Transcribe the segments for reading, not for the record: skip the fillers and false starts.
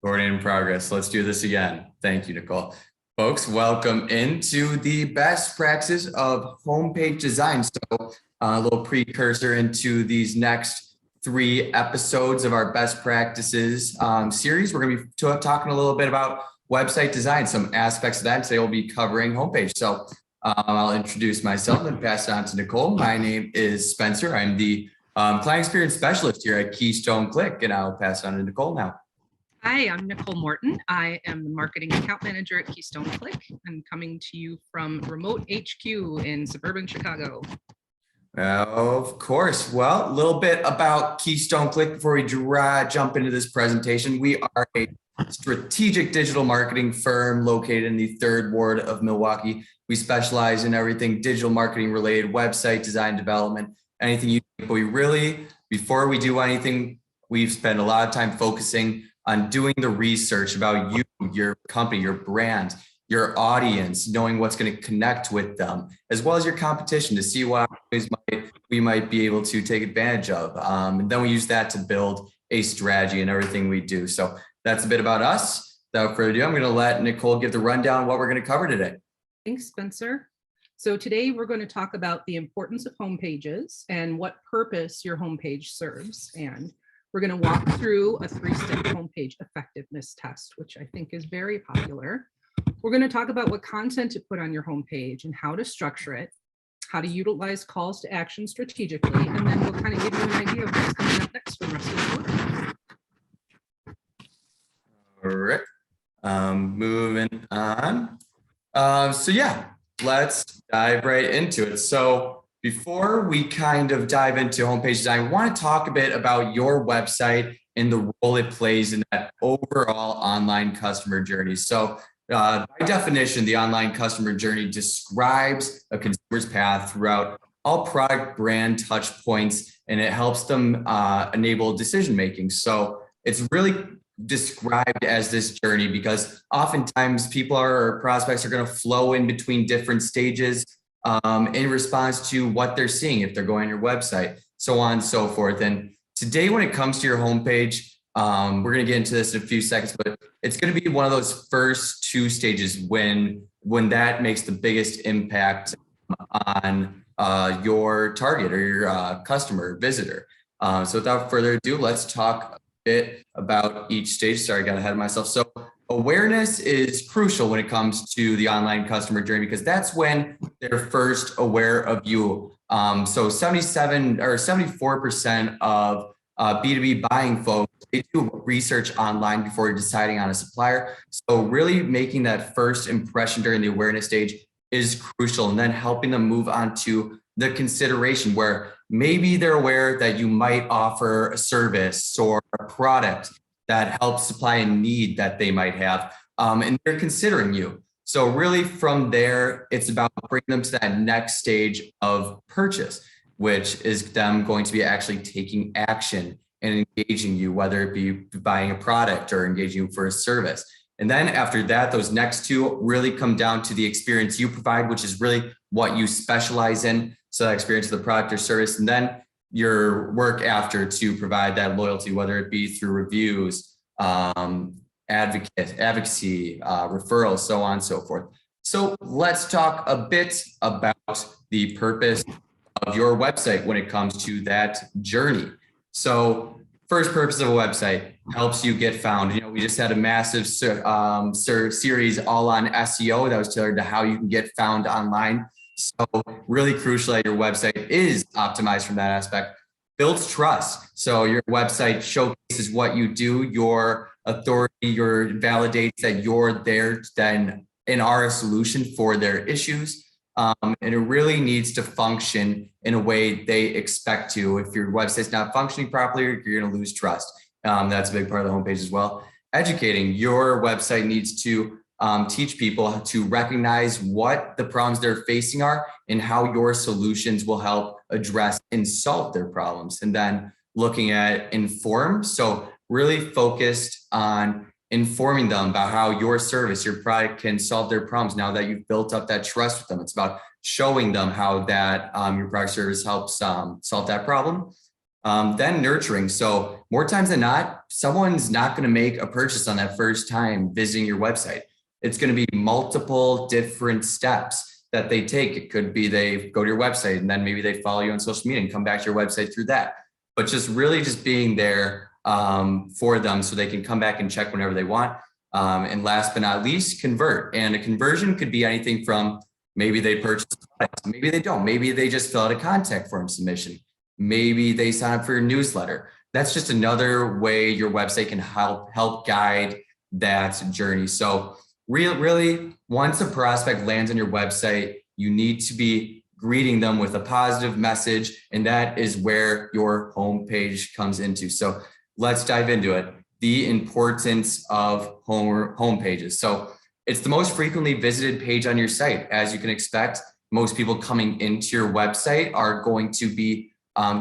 Recording in progress. Let's do this again. Thank you, Nicole. Folks, welcome into the best practices of homepage design. So a little precursor into these next 3 episodes of our best practices series. We're going to be talking a little bit about website design, some aspects of that. Today we'll be covering homepage. So I'll introduce myself and pass it on to Nicole. My name is Spencer. I'm the client experience specialist here at Keystone Click, and I'll pass it on to Nicole now. Hi, I'm Nicole Morton. I am the marketing account manager at Keystone Click. I'm coming to you from remote HQ in suburban Chicago. Of course. Well, a little bit about Keystone Click before we jump into this presentation. We are a strategic digital marketing firm located in the 3rd Ward of Milwaukee. We specialize in everything digital marketing related, website design, development, anything you need. But we really, before we do anything, we've spent a lot of time focusing on doing the research about you, your company, your brand, your audience, knowing what's going to connect with them, as well as your competition to see what we might be able to take advantage of. And then we use that to build a strategy in everything we do. So that's a bit about us. Without further ado, I'm going to let Nicole give the rundown of what we're going to cover today. Thanks, Spencer. So today we're going to talk about the importance of home pages and what purpose your homepage serves. And we're going to walk through a 3-step homepage effectiveness test, which I think is very popular. We're going to talk about what content to put on your homepage and how to structure it, how to utilize calls to action strategically, and then we'll kind of give you an idea of what's coming up next for the rest of the quarter. All right, moving on. So yeah, let's dive right into it. So before we kind of dive into homepage design, I want to talk a bit about your website and the role it plays in that overall online customer journey. So by definition, the online customer journey describes a consumer's path throughout all product brand touch points, and it helps them enable decision making. So it's really described as this journey because oftentimes people or prospects are going to flow in between different stages in response to what they're seeing if they're going on your website, so on and so forth. And today, when it comes to your homepage, we're going to get into this in a few seconds, but it's going to be one of those first 2 stages when that makes the biggest impact on your target or your customer visitor. So without further ado, let's talk a bit about each stage. Sorry, I got ahead of myself. So awareness is crucial when it comes to the online customer journey because that's when they're first aware of you. So 77 or 74% of B2B buying folks, they do research online before deciding on a supplier. So really making that first impression during the awareness stage is crucial, and then helping them move on to the consideration where maybe they're aware that you might offer a service or a product that helps supply a need that they might have, and they're considering you. So really from there, it's about bringing them to that next stage of purchase, which is them going to be actually taking action and engaging you, whether it be buying a product or engaging you for a service. And then after that, those next 2 really come down to the experience you provide, which is really what you specialize in. So that experience of the product or service, and then your work after to provide that loyalty, whether it be through reviews, advocacy, referrals, so on and so forth. So let's talk a bit about the purpose of your website when it comes to that journey. So first purpose of a website helps you get found. You know, we just had a massive series all on SEO that was tailored to how you can get found online. So really crucial that your website is optimized from that aspect. Builds trust. So your website showcases what you do, your authority, validates that you're there then and are a solution for their issues. And it really needs to function in a way they expect to. If your website's not functioning properly, you're going to lose trust. That's a big part of the homepage as well. Educating. Your website needs to teach people to recognize what the problems they're facing are and how your solutions will help address and solve their problems. And then looking at inform. So really focused on informing them about how your service, your product can solve their problems now that you've built up that trust with them. It's about showing them how that your product service helps solve that problem. Then nurturing. So more times than not, someone's not going to make a purchase on that first time visiting your website. It's going to be multiple different steps that they take. It could be they go to your website and then maybe they follow you on social media and come back to your website through that. But just really just being there for them so they can come back and check whenever they want. And last but not least, convert. And a conversion could be anything from maybe they purchase, maybe they don't. Maybe they just fill out a contact form submission. Maybe they sign up for your newsletter. That's just another way your website can help guide that journey. So really, once a prospect lands on your website, you need to be greeting them with a positive message, and that is where your homepage comes into. So let's dive into it. The importance of home pages. So it's the most frequently visited page on your site. As you can expect, most people coming into your website are going to be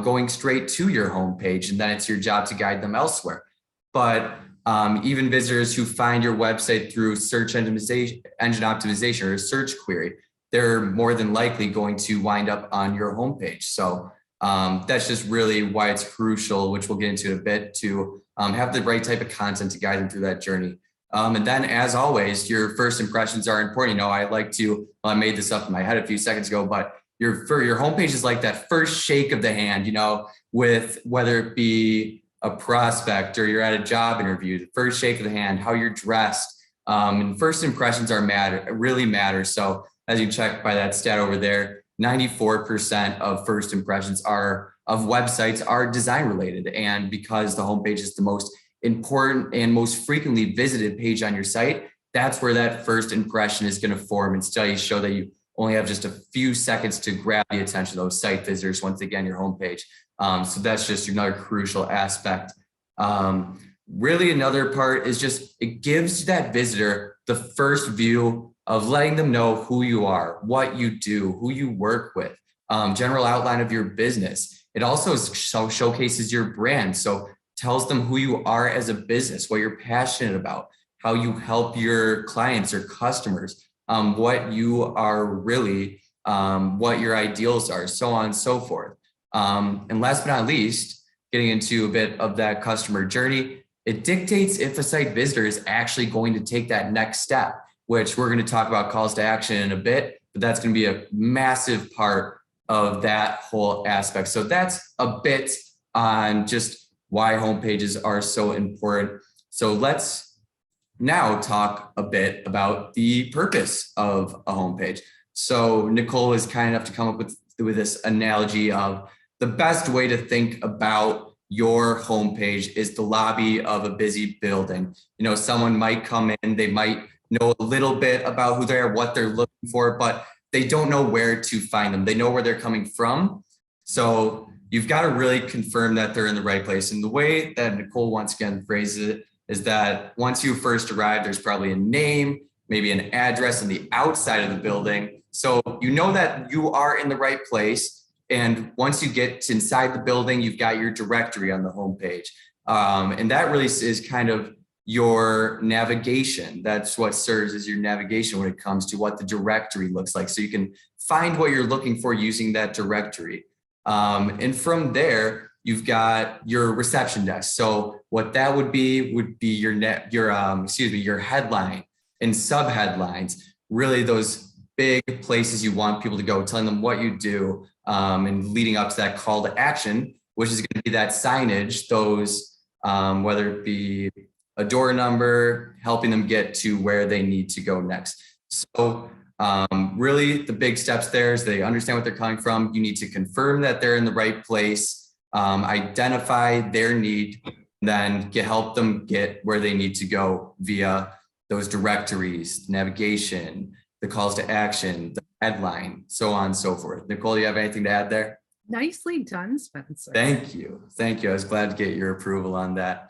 going straight to your homepage, and then it's your job to guide them elsewhere. But even visitors who find your website through search engine optimization or a search query, they're more than likely going to wind up on your homepage. So that's just really why it's crucial, which we'll get into in a bit, to have the right type of content to guide them through that journey. And then, as always, your first impressions are important. You know, I made this up in my head a few seconds ago, but your homepage is like that first shake of the hand, you know, with whether it be a prospect or you're at a job interview, the first shake of the hand, how you're dressed, and first impressions really matter. So as you check by that stat over there, 94% of first impressions of websites are design related. And because the homepage is the most important and most frequently visited page on your site, that's where that first impression is going to form. And studies show that you only have just a few seconds to grab the attention of those site visitors once again your homepage. So that's just another crucial aspect. Really, another part is just it gives that visitor the first view of letting them know who you are, what you do, who you work with, general outline of your business. It also showcases your brand. So tells them who you are as a business, what you're passionate about, how you help your clients or customers, what you are really, what your ideals are, so on and so forth. And last but not least, getting into a bit of that customer journey, it dictates if a site visitor is actually going to take that next step, which we're going to talk about calls to action in a bit, but that's going to be a massive part of that whole aspect. So that's a bit on just why homepages are so important. So let's now talk a bit about the purpose of a homepage. So Nicole is kind enough to come up with this analogy of the best way to think about your homepage is the lobby of a busy building. You know, someone might come in, they might know a little bit about who they are, what they're looking for, but they don't know where to find them. They know where they're coming from. So you've got to really confirm that they're in the right place. And the way that Nicole once again phrases it is that once you first arrive, there's probably a name, maybe an address on the outside of the building. So you know that you are in the right place. And once you get inside the building, you've got your directory on the homepage. And that really is kind of your navigation. That's what serves as your navigation when it comes to what the directory looks like. So you can find what you're looking for using that directory. And from there, you've got your reception desk. So what that would be your headline and sub headlines, really those big places you want people to go, telling them what you do, and leading up to that call to action, which is going to be that signage, those, whether it be a door number, helping them get to where they need to go next. So really the big steps there is they understand what they're coming from. You need to confirm that they're in the right place, identify their need, then help them get where they need to go via those directories, navigation, the calls to action, the headline, so on and so forth. Nicole, do you have anything to add there? Nicely done, Spencer. Thank you. Thank you. I was glad to get your approval on that.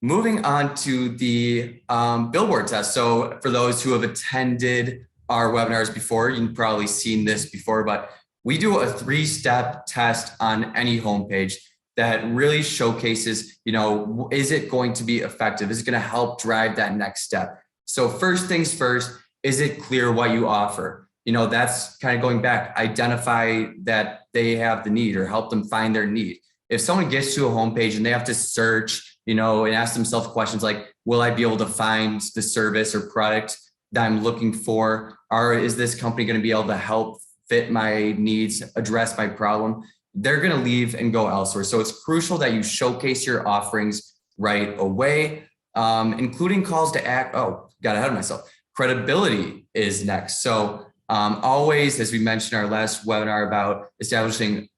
Moving on to the billboard test. So for those who have attended our webinars before, you've probably seen this before, but we do a 3-step test on any homepage that really showcases, you know, is it going to be effective? Is it going to help drive that next step? So first things first, is it clear what you offer? that's kind of going back, identify that they have the need or help them find their need. If someone gets to a homepage and they have to search, and ask themselves questions like, will I be able to find the service or product that I'm looking for? Or is this company going to be able to help fit my needs, address my problem? They're going to leave and go elsewhere. So it's crucial that you showcase your offerings right away, including calls to act. Oh, got ahead of myself. Credibility is next. So always, as we mentioned in our last webinar about establishing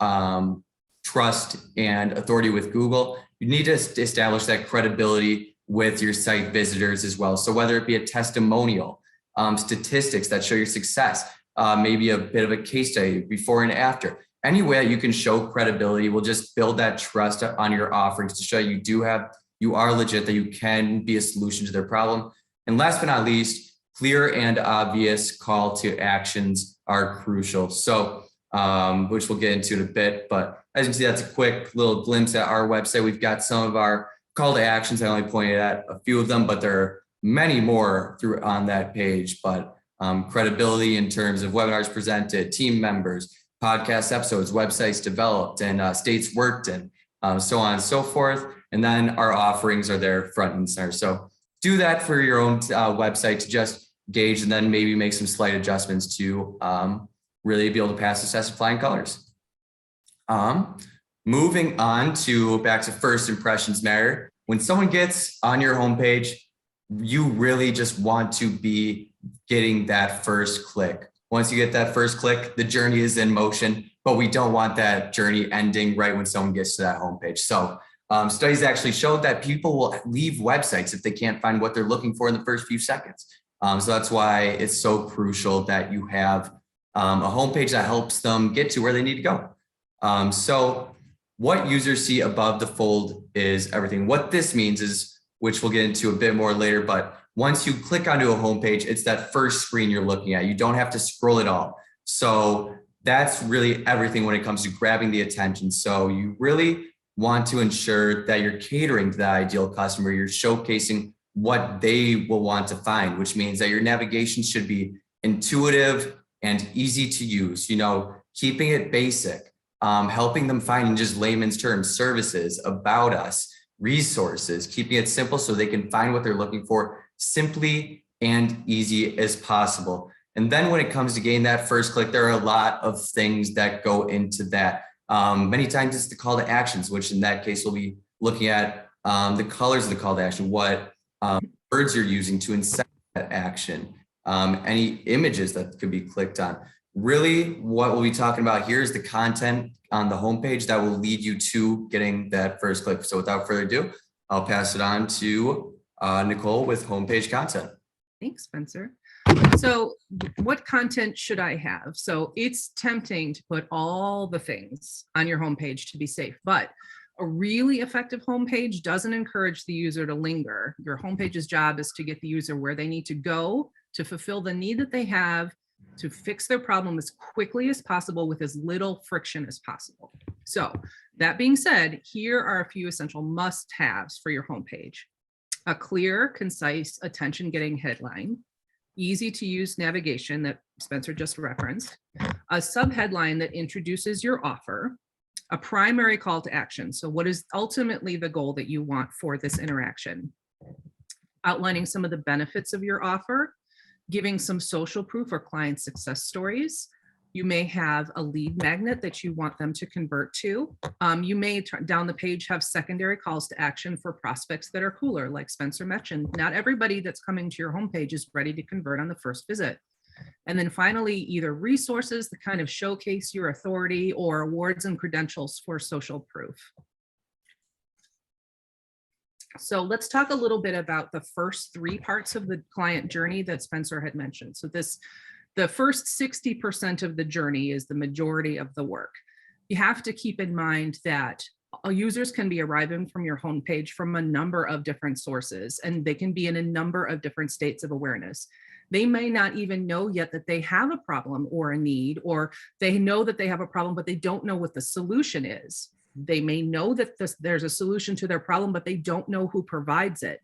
trust and authority with Google, you need to establish that credibility with your site visitors as well. So whether it be a testimonial, statistics that show your success, maybe a bit of a case study before and after, any way that you can show credibility will just build that trust on your offerings to show you are legit, that you can be a solution to their problem. And last but not least, clear and obvious call to actions are crucial. So, which we'll get into in a bit, but as you can see, that's a quick little glimpse at our website. We've got some of our call to actions. I only pointed at a few of them, but there are many more through on that page. But credibility in terms of webinars presented, team members, podcast episodes, websites developed, and states worked in, so on and so forth. And then our offerings are there front and center. So do that for your own website to just gauge, and then maybe make some slight adjustments to really be able to pass the test of flying colors. Moving on to back to first impressions matter. When someone gets on your homepage, you really just want to be getting that first click. Once you get that first click, the journey is in motion, but we don't want that journey ending right when someone gets to that homepage. So studies actually showed that people will leave websites if they can't find what they're looking for in the first few seconds. So that's why it's so crucial that you have a homepage that helps them get to where they need to go. So what users see above the fold is everything. What this means is, which we'll get into a bit more later, but once you click onto a homepage, it's that first screen you're looking at. You don't have to scroll at all. So that's really everything when it comes to grabbing the attention. So you really want to ensure that you're catering to the ideal customer. You're showcasing what they will want to find, which means that your navigation should be intuitive and easy to use, keeping it basic, helping them find in just layman's terms, services, about us, resources, keeping it simple so they can find what they're looking for simply and easy as possible. And then when it comes to getting that first click, there are a lot of things that go into that. Many times it's the call to actions, which in that case, we'll be looking at the colors of the call to action, what words you're using to incent that action, any images that could be clicked on. Really, what we'll be talking about here is the content on the homepage that will lead you to getting that first click. So without further ado, I'll pass it on to Nicole with homepage content. Thanks, Spencer. So what content should I have? So it's tempting to put all the things on your homepage to be safe, but a really effective homepage doesn't encourage the user to linger. Your homepage's job is to get the user where they need to go to fulfill the need that they have to fix their problem as quickly as possible with as little friction as possible. So that being said, here are a few essential must-haves for your homepage. A clear, concise, attention-getting headline, easy to use navigation that Spencer just referenced, a subheadline that introduces your offer, a primary call to action. So what is ultimately the goal that you want for this interaction? Outlining some of the benefits of your offer, giving some social proof or client success stories. You may have a lead magnet that you want them to convert to. You may down the page have secondary calls to action for prospects that are cooler, like Spencer mentioned. Not everybody that's coming to your homepage is ready to convert on the first visit. And then finally, either resources that kind of showcase your authority or awards and credentials for social proof. So let's talk a little bit about the first three parts of the client journey that Spencer had mentioned. So the first 60% of the journey is the majority of the work. You have to keep in mind that users can be arriving from your homepage from a number of different sources, and they can be in a number of different states of awareness. They may not even know yet that they have a problem or a need, or they know that they have a problem, but they don't know what the solution is. They may know that there's a solution to their problem, but they don't know who provides it.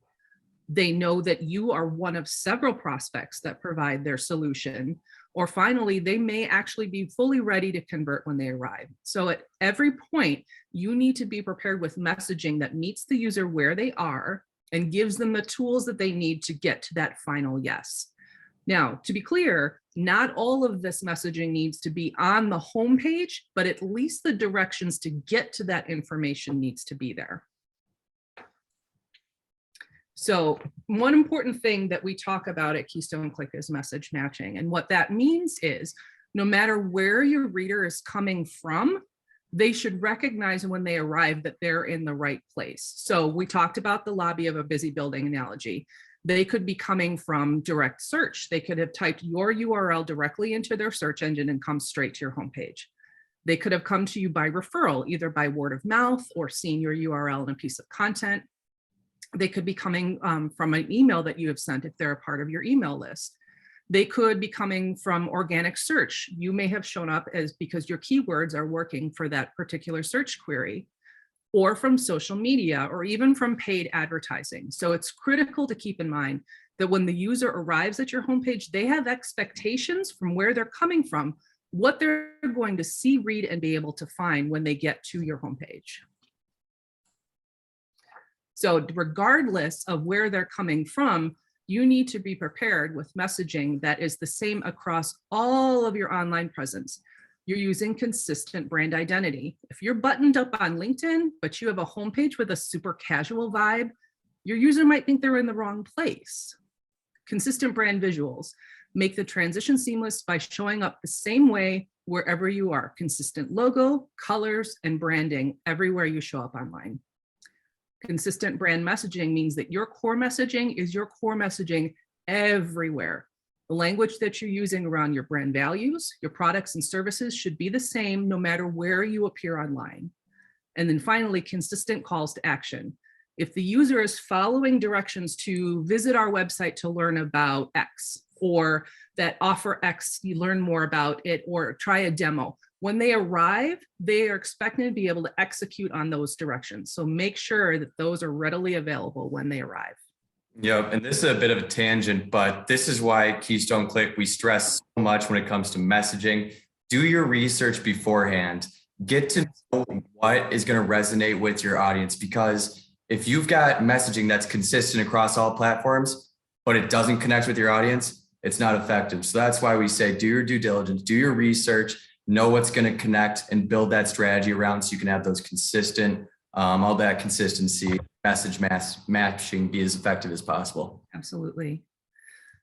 They know that you are one of several prospects that provide their solution, Or finally, they may actually be fully ready to convert when they arrive. So at every point, you need to be prepared with messaging that meets the user where they are and gives them the tools that they need to get to that final yes. Now, to be clear, not all of this messaging needs to be on the homepage, but at least the directions to get to that information needs to be there. So one important thing that we talk about at Keystone Click is message matching. And what that means is no matter where your reader is coming from, they should recognize when they arrive that they're in the right place. So we talked about the lobby of a busy building analogy. They could be coming from direct search. They could have typed your URL directly into their search engine and come straight to your homepage. They could have come to you by referral, either by word of mouth or seeing your URL in a piece of content. They could be coming from an email that you have sent if they're a part of your email list. They could be coming from organic search. You may have shown up as because your keywords are working for that particular search query, or from social media, or even from paid advertising. So it's critical to keep in mind that when the user arrives at your homepage, they have expectations from where they're coming from, what they're going to see, read, and be able to find when they get to your homepage. So regardless of where they're coming from, you need to be prepared with messaging that is the same across all of your online presence. You're using consistent brand identity. If you're buttoned up on LinkedIn, but you have a homepage with a super casual vibe, your user might think they're in the wrong place. Consistent brand visuals make the transition seamless by showing up the same way wherever you are. Consistent logo, colors, and branding everywhere you show up online. Consistent brand messaging means that your core messaging is your core messaging everywhere. The language that you're using around your brand values, your products and services should be the same no matter where you appear online. And then finally, consistent calls to action. If the user is following directions to visit our website to learn about X, or that offer X, you learn more about it, or try a demo, when they arrive, they are expecting to be able to execute on those directions. So make sure that those are readily available when they arrive. Yep, and this is a bit of a tangent, but this is why Keystone Click, we stress so much when it comes to messaging. Do your research beforehand. Get to know what is going to resonate with your audience, because if you've got messaging that's consistent across all platforms, but it doesn't connect with your audience, it's not effective. So that's why we say do your due diligence, do your research, know what's going to connect, and build that strategy around so you can have those consistent, all that consistency, message matching be as effective as possible. Absolutely.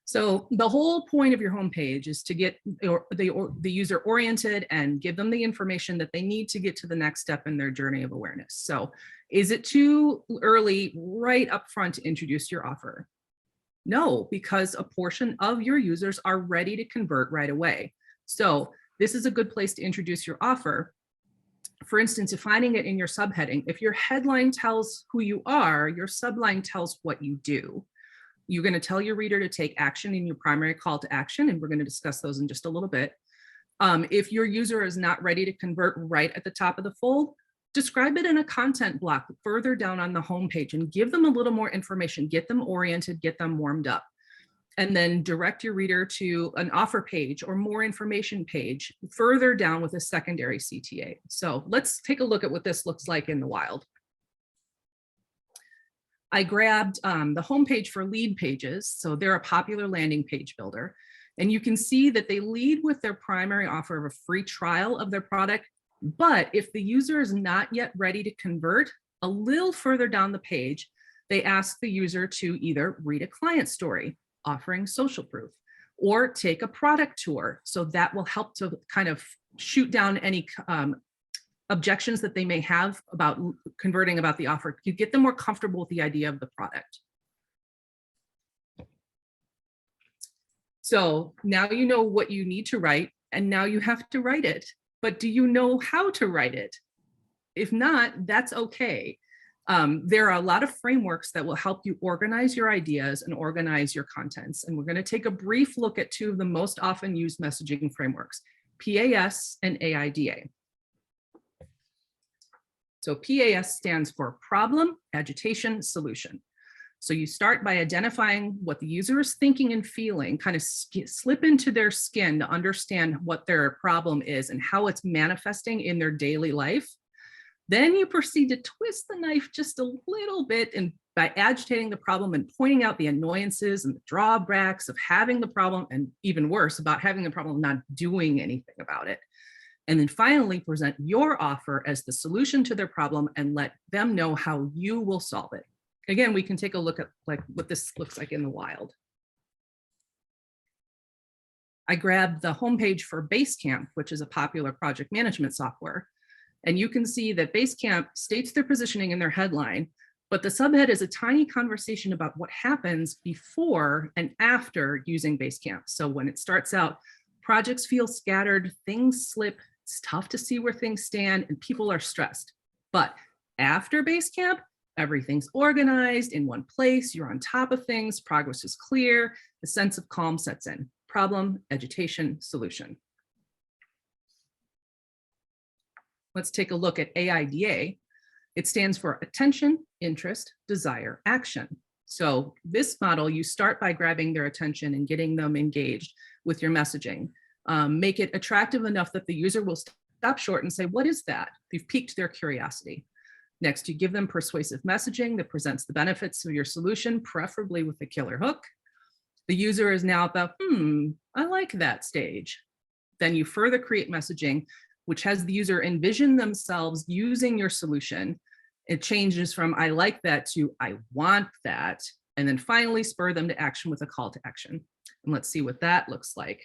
So the whole point of your homepage is to get the user oriented and give them the information that they need to get to the next step in their journey of awareness. So is it too early right up front to introduce your offer? No, because a portion of your users are ready to convert right away. So this is a good place to introduce your offer. For instance, defining it in your subheading. If your headline tells who you are, your subline tells what you do. You're going to tell your reader to take action in your primary call to action, and we're going to discuss those in just a little bit. If your user is not ready to convert right at the top of the fold, describe it in a content block further down on the homepage and give them a little more information, get them oriented, get them warmed up. And then direct your reader to an offer page or more information page further down with a secondary CTA. So let's take a look at what this looks like in the wild. I grabbed the homepage for lead pages. So they're a popular landing page builder. And you can see that they lead with their primary offer of a free trial of their product. But if the user is not yet ready to convert, a little further down the page, they ask the user to either read a client story, offering social proof, or take a product tour. So that will help to kind of shoot down any objections that they may have about converting about the offer. You get them more comfortable with the idea of the product. So now you know what you need to write, and now you have to write it. But do you know how to write it? If not, that's okay. There are a lot of frameworks that will help you organize your ideas and organize your contents. And we're going to take a brief look at two of the most often used messaging frameworks, PAS and AIDA. So PAS stands for problem, agitation, solution. So you start by identifying what the user is thinking and feeling, kind of slip into their skin to understand what their problem is and how it's manifesting in their daily life. Then you proceed to twist the knife just a little bit and by agitating the problem and pointing out the annoyances and the drawbacks of having the problem, and even worse, about having the problem, not doing anything about it. And then finally present your offer as the solution to their problem and let them know how you will solve it. Again, we can take a look at like what this looks like in the wild. I grabbed the homepage for Basecamp, which is a popular project management software. And you can see that Basecamp states their positioning in their headline, but the subhead is a tiny conversation about what happens before and after using Basecamp. So when it starts out, projects feel scattered, things slip, it's tough to see where things stand, and people are stressed. But after Basecamp, everything's organized in one place, you're on top of things, progress is clear, a sense of calm sets in. Problem, agitation, solution. Let's take a look at AIDA. It stands for attention, interest, desire, action. So this model, you start by grabbing their attention and getting them engaged with your messaging. Make it attractive enough that the user will stop short and say, what is that? You've piqued their curiosity. Next, you give them persuasive messaging that presents the benefits of your solution, preferably with a killer hook. The user is now at the, I like that stage. Then you further create messaging which has the user envision themselves using your solution. It changes from I like that to I want that, and then finally spur them to action with a call to action. And let's see what that looks like.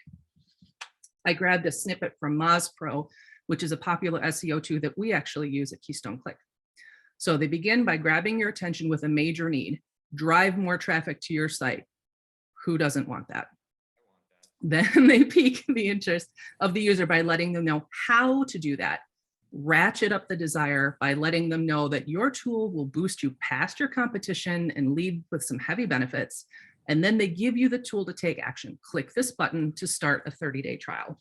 I grabbed a snippet from Moz Pro, which is a popular SEO tool that we actually use at Keystone Click. So they begin by grabbing your attention with a major need, drive more traffic to your site. Who doesn't want that? Then they pique the interest of the user by letting them know how to do that. Ratchet up the desire by letting them know that your tool will boost you past your competition and lead with some heavy benefits. And then they give you the tool to take action. Click this button to start a 30-day trial.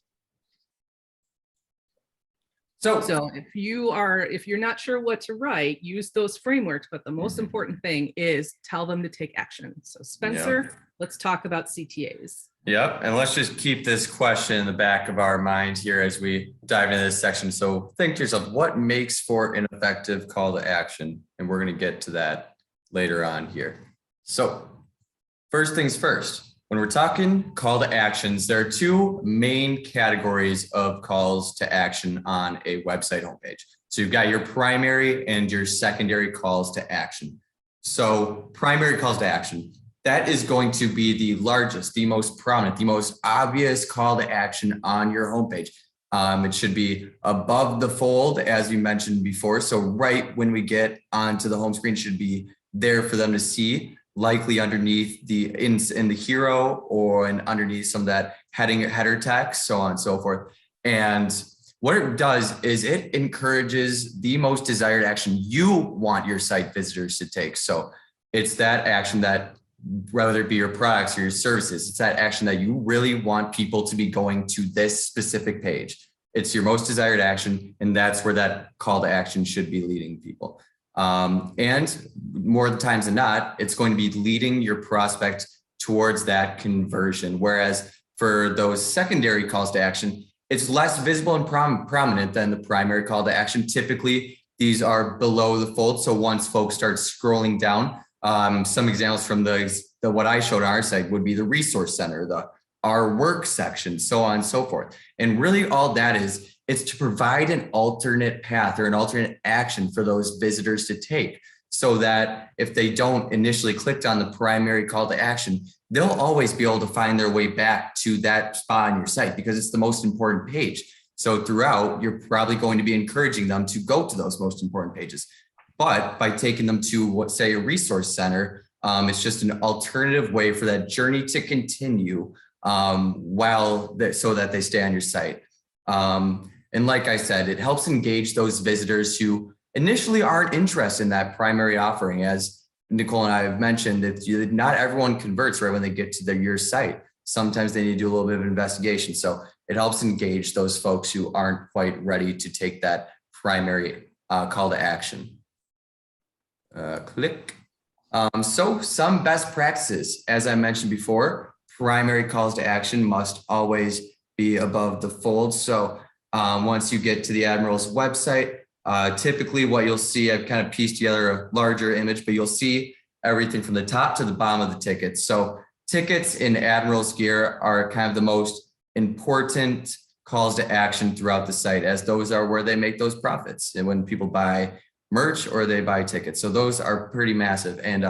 So if you're not sure what to write, use those frameworks, but the most important thing is tell them to take action. So Spencer, let's talk about CTAs. Yep, and let's just keep this question in the back of our mind here as we dive into this section. So think to yourself, what makes for an effective call to action? And we're going to get to that later on here. So first things first, when we're talking call to actions, there are two main categories of calls to action on a website homepage. So you've got your primary and your secondary calls to action. So primary calls to action, that is going to be the largest, the most prominent, the most obvious call to action on your homepage. It should be above the fold, as we mentioned before. So right when we get onto the home screen, should be there for them to see, likely underneath in the hero or underneath some of that header text, so on and so forth. And what it does is it encourages the most desired action you want your site visitors to take. So it's that action that, whether it be your products or your services, it's that action that you really want people to be going to this specific page. It's your most desired action, and that's where that call to action should be leading people. And more times than not, it's going to be leading your prospect towards that conversion. Whereas for those secondary calls to action, it's less visible and prominent than the primary call to action. Typically, these are below the fold. So once folks start scrolling down, some examples from the what I showed on our site would be the resource center, our work section, so on and so forth. And really all that is, it's to provide an alternate path or an alternate action for those visitors to take, so that if they don't initially click on the primary call to action, they'll always be able to find their way back to that spot on your site because it's the most important page. So throughout, you're probably going to be encouraging them to go to those most important pages. But by taking them to, say, a resource center, it's just an alternative way for that journey to continue so that they stay on your site. And like I said, it helps engage those visitors who initially aren't interested in that primary offering. As Nicole and I have mentioned, that not everyone converts right when they get to your site. Sometimes they need to do a little bit of investigation. So it helps engage those folks who aren't quite ready to take that primary call to action. Click. So some best practices, as I mentioned before, primary calls to action must always be above the fold. So once you get to the Admiral's website, typically what you'll see, I've kind of pieced together a larger image, but you'll see everything from the top to the bottom of the ticket. So tickets in Admiral's gear are kind of the most important calls to action throughout the site, as those are where they make those profits. And when people buy merch or they buy tickets. So those are pretty massive. And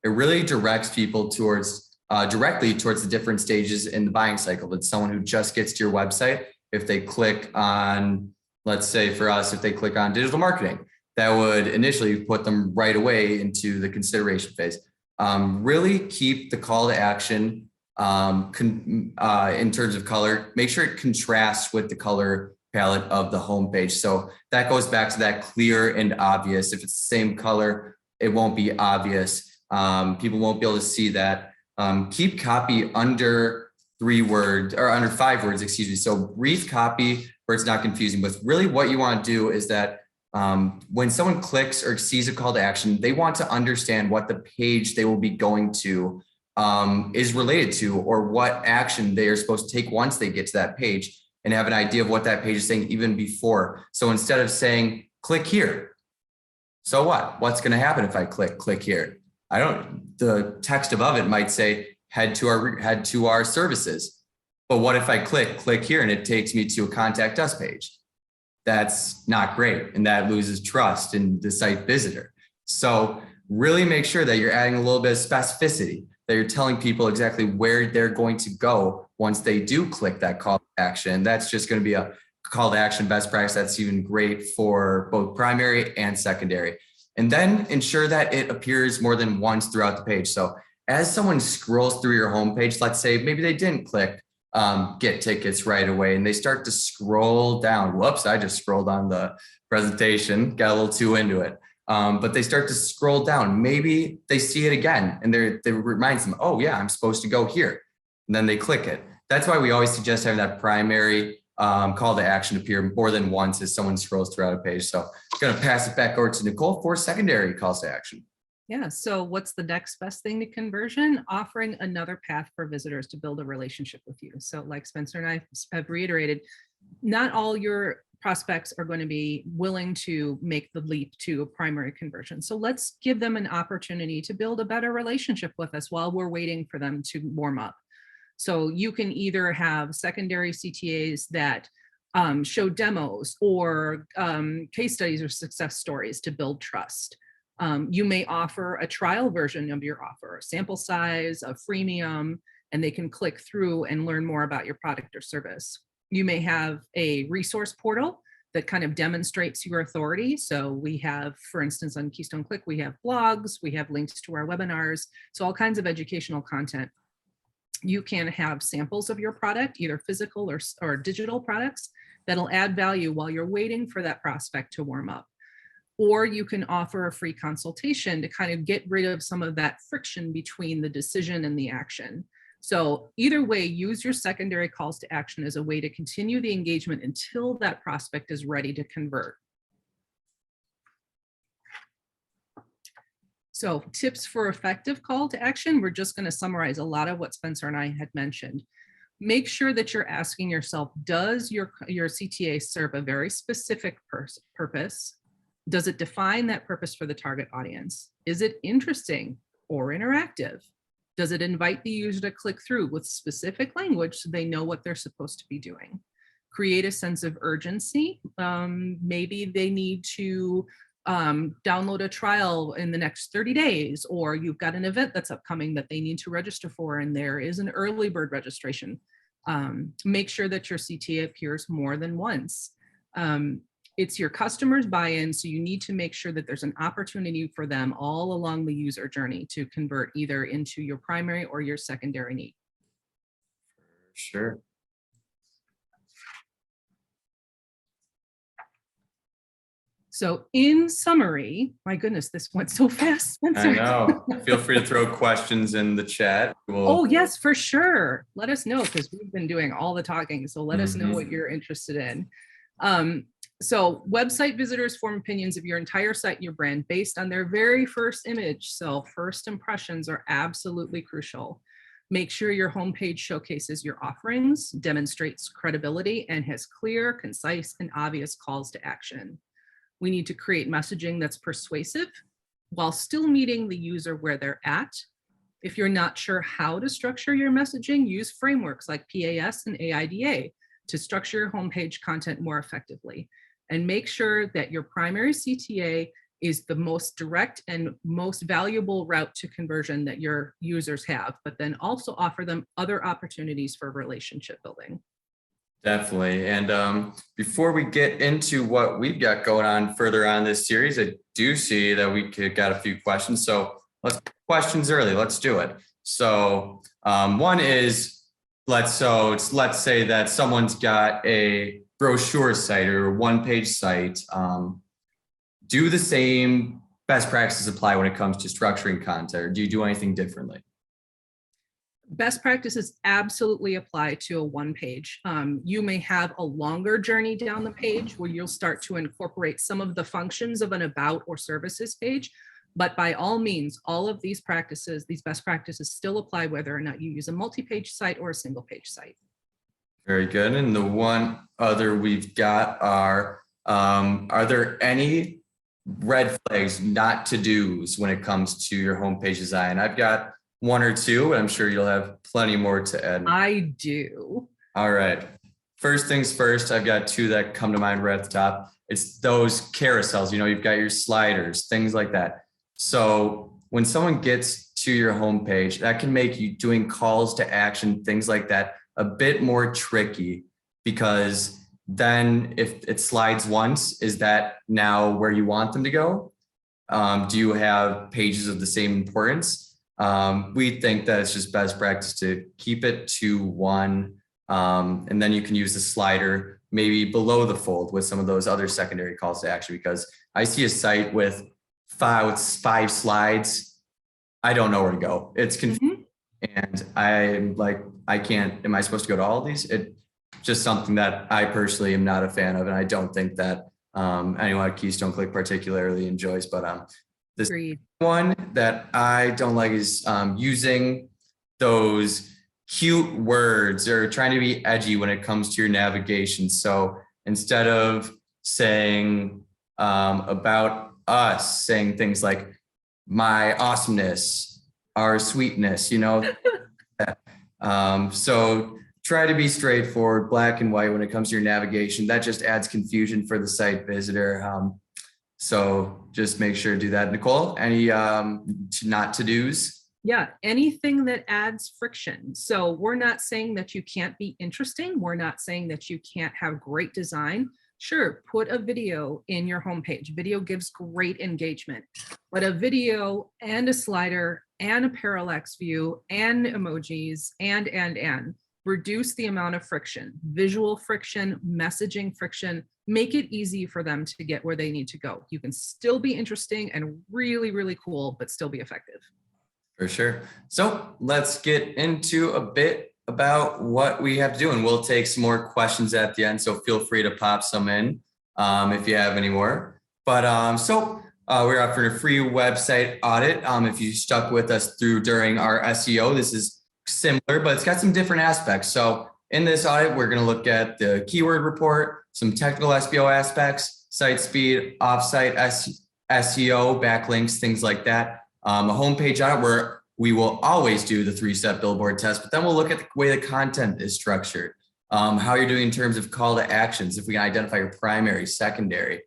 it really directs people towards directly towards the different stages in the buying cycle. But someone who just gets to your website, if they click on, let's say for us, if they click on digital marketing, that would initially put them right away into the consideration phase. Really keep the call to action in terms of color. Make sure it contrasts with the color palette of the homepage. So that goes back to that clear and obvious. If it's the same color, it won't be obvious. People won't be able to see that. Keep copy under 3 words or under 5 words, excuse me. So brief copy where it's not confusing. But really what you want to do is that when someone clicks or sees a call to action, they want to understand what the page they will be going to is related to, or what action they are supposed to take once they get to that page, and have an idea of what that page is saying even before. So instead of saying, click here, so what? What's going to happen if I click here? The text above it might say, head to our services. But what if I click here and it takes me to a contact us page? That's not great. And that loses trust in the site visitor. So really make sure that you're adding a little bit of specificity, that you're telling people exactly where they're going to go once they do click that call to action. That's just going to be a call to action best practice that's even great for both primary and secondary. And then ensure that it appears more than once throughout the page. So as someone scrolls through your homepage, let's say maybe they didn't click get tickets right away, and they start to scroll down. Whoops, I just scrolled on the presentation, got a little too into it. But they start to scroll down. Maybe they see it again and it reminds them, oh yeah, I'm supposed to go here. And then they click it. That's why we always suggest having that primary call to action appear more than once as someone scrolls throughout a page. So I'm going to pass it back over to Nicole for secondary calls to action. Yeah, so what's the next best thing to conversion? Offering another path for visitors to build a relationship with you. So like Spencer and I have reiterated, not all your prospects are going to be willing to make the leap to a primary conversion. So let's give them an opportunity to build a better relationship with us while we're waiting for them to warm up. So you can either have secondary CTAs that show demos or case studies or success stories to build trust. You may offer a trial version of your offer, a sample size, a freemium, and they can click through and learn more about your product or service. You may have a resource portal that kind of demonstrates your authority. So we have, for instance, on Keystone Click, we have blogs, we have links to our webinars, so all kinds of educational content. You can have samples of your product, either physical or digital products, that'll add value while you're waiting for that prospect to warm up. Or you can offer a free consultation to kind of get rid of some of that friction between the decision and the action. So either way, use your secondary calls to action as a way to continue the engagement until that prospect is ready to convert. So tips for effective call to action. We're just going to summarize a lot of what Spencer and I had mentioned. Make sure that you're asking yourself, does your CTA serve a very specific purpose? Does it define that purpose for the target audience? Is it interesting or interactive? Does it invite the user to click through with specific language so they know what they're supposed to be doing? Create a sense of urgency. Maybe they need to download a trial in the next 30 days, or you've got an event that's upcoming that they need to register for, and there is an early bird registration. Make sure that your CTA appears more than once. It's your customers' buy-in, so you need to make sure that there's an opportunity for them all along the user journey to convert either into your primary or your secondary need. Sure. So in summary, my goodness, this went so fast, Spencer. I know. Feel free to throw questions in the chat. Oh, yes, for sure. Let us know, because we've been doing all the talking. So let us know what you're interested in. So website visitors form opinions of your entire site and your brand based on their very first image. So first impressions are absolutely crucial. Make sure your homepage showcases your offerings, demonstrates credibility, and has clear, concise, and obvious calls to action. We need to create messaging that's persuasive while still meeting the user where they're at. If you're not sure how to structure your messaging, use frameworks like PAS and AIDA to structure your homepage content more effectively. And make sure that your primary CTA is the most direct and most valuable route to conversion that your users have, but then also offer them other opportunities for relationship building. Definitely. And before we get into what we've got going on further on this series, I do see that we got a few questions. So let's questions early. Let's do it. So one is, let's say that someone's got a brochure site or one-page site. Do the same best practices apply when it comes to structuring content, or do you do anything differently? Best practices absolutely apply to a one page. You may have a longer journey down the page where you'll start to incorporate some of the functions of an about or services page. But by all means, all of these practices, these best practices still apply whether or not you use a multi-page site or a single page site. Very good. And the one other we've got are there any red flags, not to do's when it comes to your homepage design? I've got one or two, and I'm sure you'll have plenty more to add. I do. All right. First things first, I've got two that come to mind right at the top. It's those carousels, you've got your sliders, things like that. So when someone gets to your homepage, that can make you doing calls to action, things like that, a bit more tricky, because then if it slides once, is that now where you want them to go? Do you have pages of the same importance? We think that it's just best practice to keep it to one, and then you can use the slider maybe below the fold with some of those other secondary calls to action, because I see a site with five slides. I don't know where to go. It's confusing. And I'm like, am I supposed to go to all of these? It's just something that I personally am not a fan of. And I don't think that anyone at Keystone Click particularly enjoys, but this Agreed. one that I don't like is using those cute words or trying to be edgy when it comes to your navigation. So instead of saying about us, saying things like my awesomeness, our sweetness, so try to be straightforward, black and white when it comes to your navigation. That just adds confusion for the site visitor. So just make sure to do that. Nicole, any not to-dos? Yeah, anything that adds friction. So we're not saying that you can't be interesting. We're not saying that you can't have great design. Sure, put a video in your homepage. Video gives great engagement, but a video and a slider and a parallax view and emojis and reduce the amount of friction, visual friction, messaging friction, make it easy for them to get where they need to go. You can still be interesting and really, really cool, but still be effective. For sure. So let's get into a bit about what we have to do, and we'll take some more questions at the end. So feel free to pop some in if you have any more. But we're offering a free website audit. If you stuck with us during our SEO, this is similar, but it's got some different aspects. So in this audit, we're going to look at the keyword report, some technical SEO aspects, site speed, offsite SEO, backlinks, things like that. A homepage audit where we will always do the 3-step billboard test, but then we'll look at the way the content is structured, how you're doing in terms of call to actions, if we can identify your primary, secondary,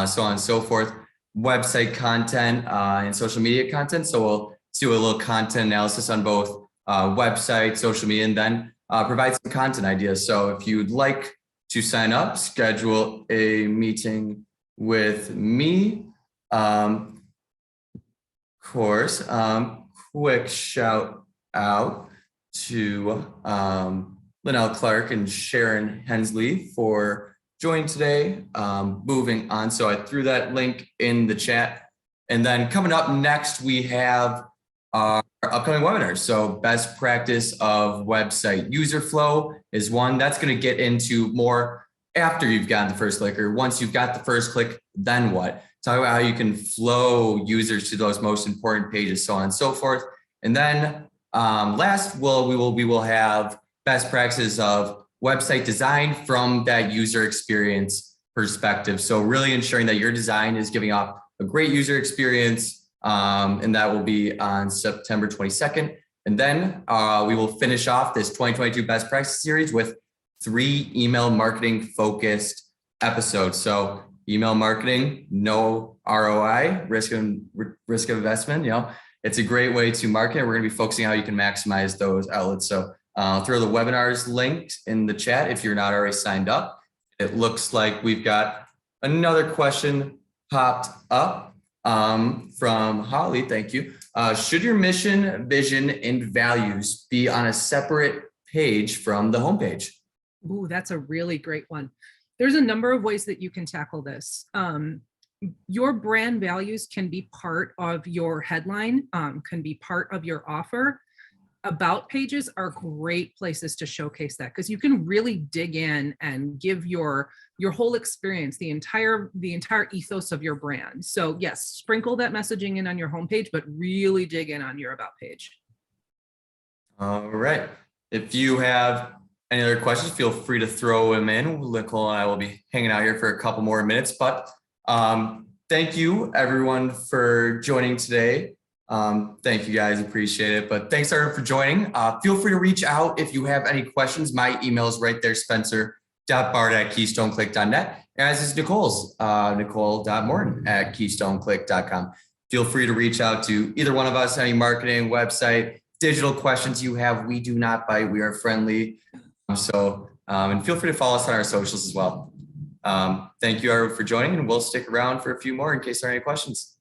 so on and so forth, website content and social media content. So we'll do a little content analysis on both website, social media, and then provide some content ideas. So if you'd like to sign up, schedule a meeting with me. Of course, quick shout out to Linnell Clark and Sharon Hensley for joining today. Moving on, so I threw that link in the chat. And then coming up next, we have our upcoming webinars. So best practice of website user flow is one that's going to get into more after you've gotten the first click, or once you've got the first click, then what? Talk about how you can flow users to those most important pages, so on and so forth. And then last, we will have best practices of website design from that user experience perspective. So really ensuring that your design is giving off a great user experience, and that will be on September 22nd. And then we will finish off this 2022 best practice series with 3 email marketing focused episodes. So email marketing, no ROI, risk of investment. It's a great way to market. We're going to be focusing on how you can maximize those outlets. So I'll throw the webinars linked in the chat if you're not already signed up. It looks like we've got another question popped up from Holly. Thank you. Should your mission, vision, and values be on a separate page from the homepage? Ooh, that's a really great one. There's a number of ways that you can tackle this. Your brand values can be part of your headline, can be part of your offer. About pages are great places to showcase that, because you can really dig in and give your whole experience, the entire ethos of your brand. So yes, sprinkle that messaging in on your homepage, but really dig in on your about page. All right. If you have any other questions, feel free to throw them in. Nicole and I will be hanging out here for a couple more minutes, but thank you everyone for joining today. Thank you guys, appreciate it. But thanks everyone for joining. Feel free to reach out if you have any questions. My email is right there, spencer.bard@keystoneclick.net, as is Nicole's, nicole.morton@keystoneclick.com. Feel free to reach out to either one of us, any marketing, website, digital questions you have. We do not bite, we are friendly. And feel free to follow us on our socials as well. Thank you everyone for joining, and we'll stick around for a few more in case there are any questions.